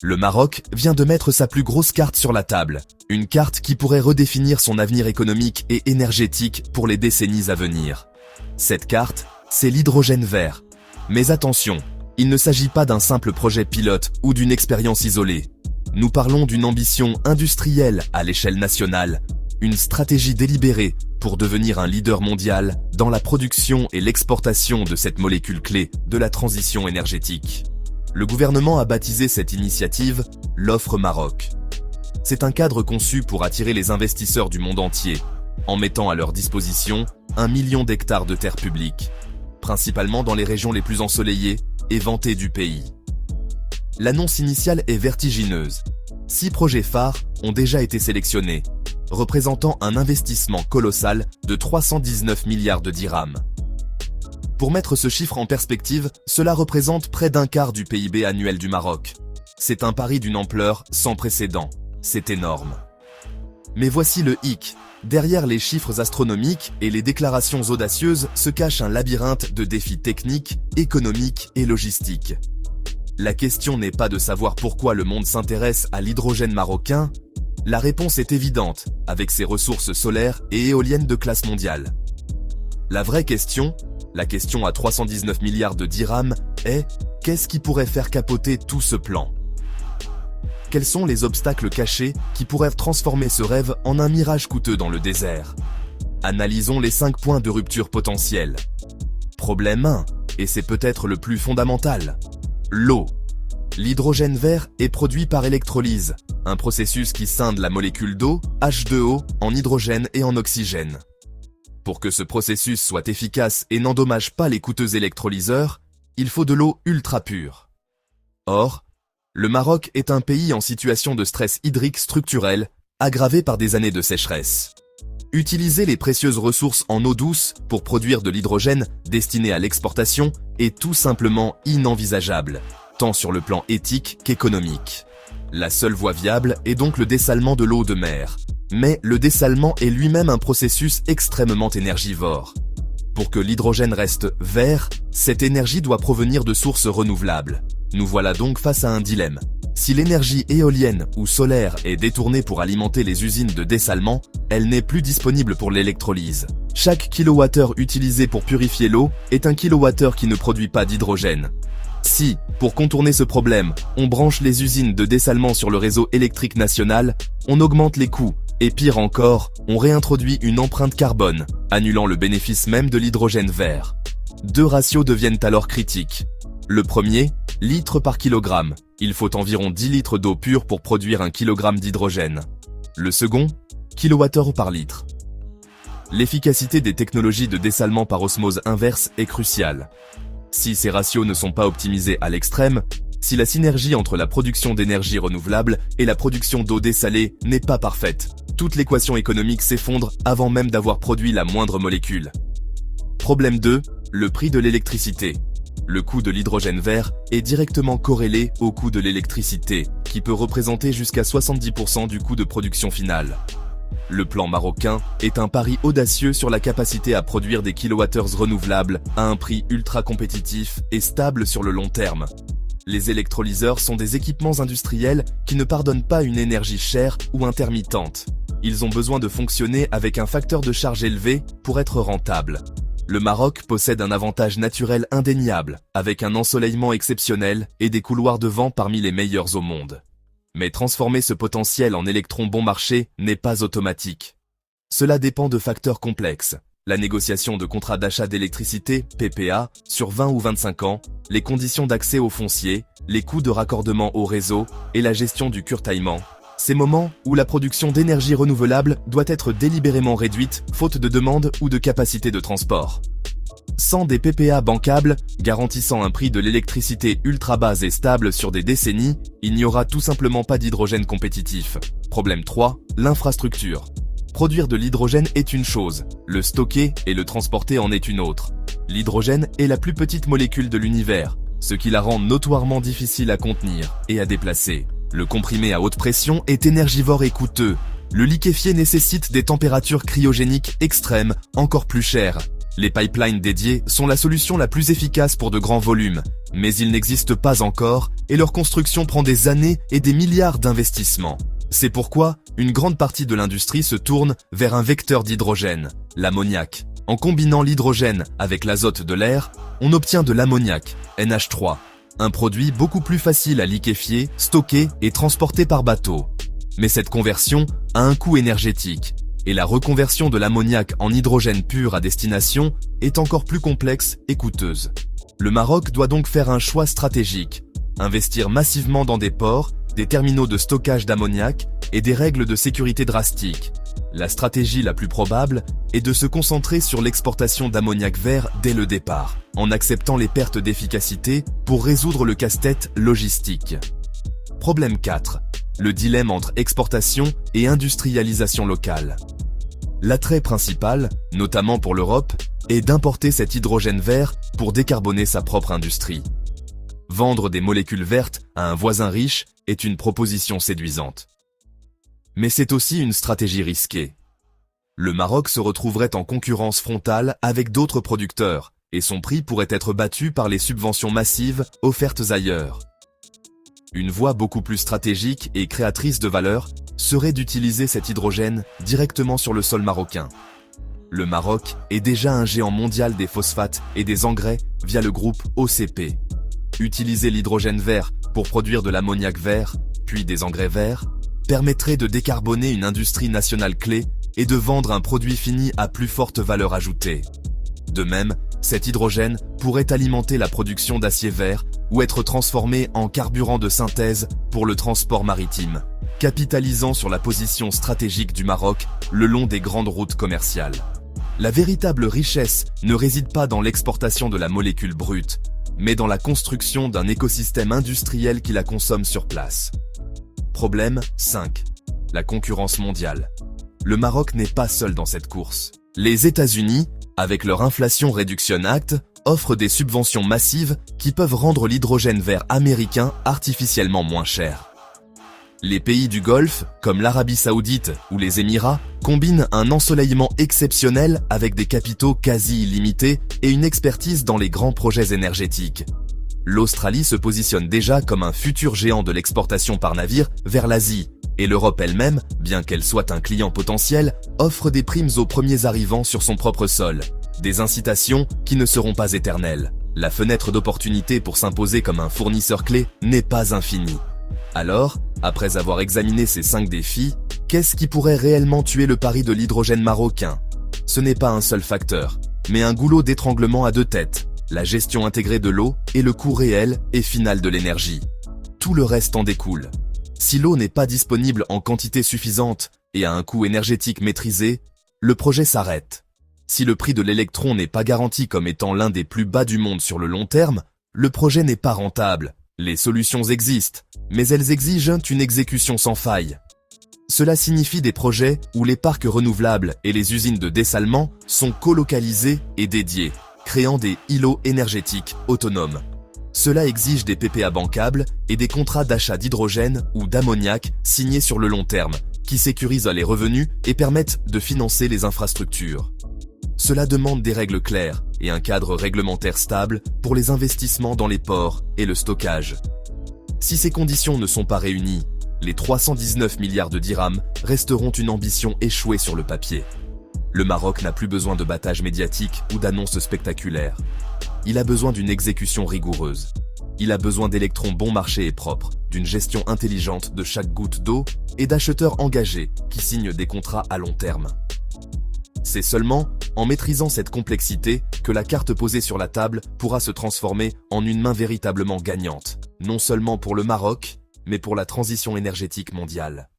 Le Maroc vient de mettre sa plus grosse carte sur la table, une carte qui pourrait redéfinir son avenir économique et énergétique pour les décennies à venir. Cette carte, c'est l'hydrogène vert. Mais attention, il ne s'agit pas d'un simple projet pilote ou d'une expérience isolée. Nous parlons d'une ambition industrielle à l'échelle nationale, une stratégie délibérée pour devenir un leader mondial dans la production et l'exportation de cette molécule clé de la transition énergétique. Le gouvernement a baptisé cette initiative l'Offre Maroc. C'est un cadre conçu pour attirer les investisseurs du monde entier, en mettant à leur disposition 1 million d'hectares de terres publiques, principalement dans les régions les plus ensoleillées et vantées du pays. L'annonce initiale est vertigineuse. 6 projets phares ont déjà été sélectionnés, représentant un investissement colossal de 319 milliards de dirhams. Pour mettre ce chiffre en perspective, cela représente près d'un quart du PIB annuel du Maroc. C'est un pari d'une ampleur sans précédent. C'est énorme. Mais voici le hic. Derrière les chiffres astronomiques et les déclarations audacieuses se cache un labyrinthe de défis techniques, économiques et logistiques. La question n'est pas de savoir pourquoi le monde s'intéresse à l'hydrogène marocain. La réponse est évidente, avec ses ressources solaires et éoliennes de classe mondiale. La vraie question, la question à 319 milliards de dirhams, est « Qu'est-ce qui pourrait faire capoter tout ce plan ?» Quels sont les obstacles cachés qui pourraient transformer ce rêve en un mirage coûteux dans le désert? Analysons les 5 points de rupture potentiels. Problème 1, et c'est peut-être le plus fondamental. L'eau. L'hydrogène vert est produit par électrolyse, un processus qui scinde la molécule d'eau, H2O, en hydrogène et en oxygène. Pour que ce processus soit efficace et n'endommage pas les coûteux électrolyseurs, il faut de l'eau ultra pure. Or, le Maroc est un pays en situation de stress hydrique structurel, aggravé par des années de sécheresse. Utiliser les précieuses ressources en eau douce pour produire de l'hydrogène destiné à l'exportation est tout simplement inenvisageable, tant sur le plan éthique qu'économique. La seule voie viable est donc le dessalement de l'eau de mer. Mais le dessalement est lui-même un processus extrêmement énergivore. Pour que l'hydrogène reste vert, cette énergie doit provenir de sources renouvelables. Nous voilà donc face à un dilemme. Si l'énergie éolienne ou solaire est détournée pour alimenter les usines de dessalement, elle n'est plus disponible pour l'électrolyse. Chaque kilowattheure utilisé pour purifier l'eau est un kilowattheure qui ne produit pas d'hydrogène. Si, pour contourner ce problème, on branche les usines de dessalement sur le réseau électrique national, on augmente les coûts. Et pire encore, on réintroduit une empreinte carbone, annulant le bénéfice même de l'hydrogène vert. 2 ratios deviennent alors critiques. Le premier, litres par kilogramme. Il faut environ 10 litres d'eau pure pour produire 1 kilogramme d'hydrogène. Le second, kilowattheure par litre. L'efficacité des technologies de dessalement par osmose inverse est cruciale. Si ces ratios ne sont pas optimisés à l'extrême, si la synergie entre la production d'énergie renouvelable et la production d'eau dessalée n'est pas parfaite, toute l'équation économique s'effondre avant même d'avoir produit la moindre molécule. Problème 2, le prix de l'électricité. Le coût de l'hydrogène vert est directement corrélé au coût de l'électricité, qui peut représenter jusqu'à 70% du coût de production finale. Le plan marocain est un pari audacieux sur la capacité à produire des kilowattheures renouvelables à un prix ultra compétitif et stable sur le long terme. Les électrolyseurs sont des équipements industriels qui ne pardonnent pas une énergie chère ou intermittente. Ils ont besoin de fonctionner avec un facteur de charge élevé pour être rentables. Le Maroc possède un avantage naturel indéniable, avec un ensoleillement exceptionnel et des couloirs de vent parmi les meilleurs au monde. Mais transformer ce potentiel en électrons bon marché n'est pas automatique. Cela dépend de facteurs complexes. La négociation de contrats d'achat d'électricité, PPA, sur 20 ou 25 ans, les conditions d'accès au foncier, les coûts de raccordement au réseau et la gestion du curtaillement. Ces moments où la production d'énergie renouvelable doit être délibérément réduite, faute de demande ou de capacité de transport. Sans des PPA bancables, garantissant un prix de l'électricité ultra bas et stable sur des décennies, il n'y aura tout simplement pas d'hydrogène compétitif. Problème 3, l'infrastructure. Produire de l'hydrogène est une chose, le stocker et le transporter en est une autre. L'hydrogène est la plus petite molécule de l'univers, ce qui la rend notoirement difficile à contenir et à déplacer. Le comprimé à haute pression est énergivore et coûteux. Le liquéfié nécessite des températures cryogéniques extrêmes, encore plus chères. Les pipelines dédiés sont la solution la plus efficace pour de grands volumes, Mais ils n'existent pas encore et leur construction prend des années et des milliards d'investissements. C'est pourquoi une grande partie de l'industrie se tourne vers un vecteur d'hydrogène, l'ammoniac. En combinant l'hydrogène avec l'azote de l'air, on obtient de l'ammoniac, NH3, un produit beaucoup plus facile à liquéfier, stocker et transporter par bateau. Mais cette conversion a un coût énergétique, et la reconversion de l'ammoniac en hydrogène pur à destination est encore plus complexe et coûteuse. Le Maroc doit donc faire un choix stratégique, investir massivement dans des ports, des terminaux de stockage d'ammoniac et des règles de sécurité drastiques. La stratégie la plus probable est de se concentrer sur l'exportation d'ammoniac vert dès le départ, en acceptant les pertes d'efficacité pour résoudre le casse-tête logistique. Problème 4. Le dilemme entre exportation et industrialisation locale. L'attrait principal, notamment pour l'Europe, est d'importer cet hydrogène vert pour décarboner sa propre industrie. Vendre des molécules vertes à un voisin riche est une proposition séduisante. Mais c'est aussi une stratégie risquée. Le Maroc se retrouverait en concurrence frontale avec d'autres producteurs, et son prix pourrait être battu par les subventions massives offertes ailleurs. Une voie beaucoup plus stratégique et créatrice de valeur serait d'utiliser cet hydrogène directement sur le sol marocain. Le Maroc est déjà un géant mondial des phosphates et des engrais via le groupe OCP. Utiliser l'hydrogène vert pour produire de l'ammoniac vert, puis des engrais verts, permettrait de décarboner une industrie nationale clé et de vendre un produit fini à plus forte valeur ajoutée. De même, cet hydrogène pourrait alimenter la production d'acier vert ou être transformé en carburant de synthèse pour le transport maritime, capitalisant sur la position stratégique du Maroc le long des grandes routes commerciales. La véritable richesse ne réside pas dans l'exportation de la molécule brute, mais dans la construction d'un écosystème industriel qui la consomme sur place. Problème 5. La concurrence mondiale. Le Maroc n'est pas seul dans cette course. Les États-Unis, avec leur Inflation Reduction Act, offrent des subventions massives qui peuvent rendre l'hydrogène vert américain artificiellement moins cher. Les pays du Golfe, comme l'Arabie Saoudite ou les Émirats, combinent un ensoleillement exceptionnel avec des capitaux quasi illimités et une expertise dans les grands projets énergétiques. L'Australie se positionne déjà comme un futur géant de l'exportation par navire vers l'Asie, et l'Europe elle-même, bien qu'elle soit un client potentiel, offre des primes aux premiers arrivants sur son propre sol. Des incitations qui ne seront pas éternelles. La fenêtre d'opportunité pour s'imposer comme un fournisseur clé n'est pas infinie. Alors, après avoir examiné ces 5 défis, qu'est-ce qui pourrait réellement tuer le pari de l'hydrogène marocain? Ce n'est pas un seul facteur, mais un goulot d'étranglement à 2 têtes, la gestion intégrée de l'eau et le coût réel et final de l'énergie. Tout le reste en découle. Si l'eau n'est pas disponible en quantité suffisante et à un coût énergétique maîtrisé, le projet s'arrête. Si le prix de l'électron n'est pas garanti comme étant l'un des plus bas du monde sur le long terme, le projet n'est pas rentable. Les solutions existent, mais elles exigent une exécution sans faille. Cela signifie des projets où les parcs renouvelables et les usines de dessalement sont colocalisés et dédiés, créant des îlots énergétiques autonomes. Cela exige des PPA bancables et des contrats d'achat d'hydrogène ou d'ammoniac signés sur le long terme, qui sécurisent les revenus et permettent de financer les infrastructures. Cela demande des règles claires et un cadre réglementaire stable pour les investissements dans les ports et le stockage. Si ces conditions ne sont pas réunies, les 319 milliards de dirhams resteront une ambition échouée sur le papier. Le Maroc n'a plus besoin de battage médiatique ou d'annonces spectaculaires. Il a besoin d'une exécution rigoureuse. Il a besoin d'électrons bon marché et propres, d'une gestion intelligente de chaque goutte d'eau et d'acheteurs engagés qui signent des contrats à long terme. C'est seulement en maîtrisant cette complexité que la carte posée sur la table pourra se transformer en une main véritablement gagnante, non seulement pour le Maroc, mais pour la transition énergétique mondiale.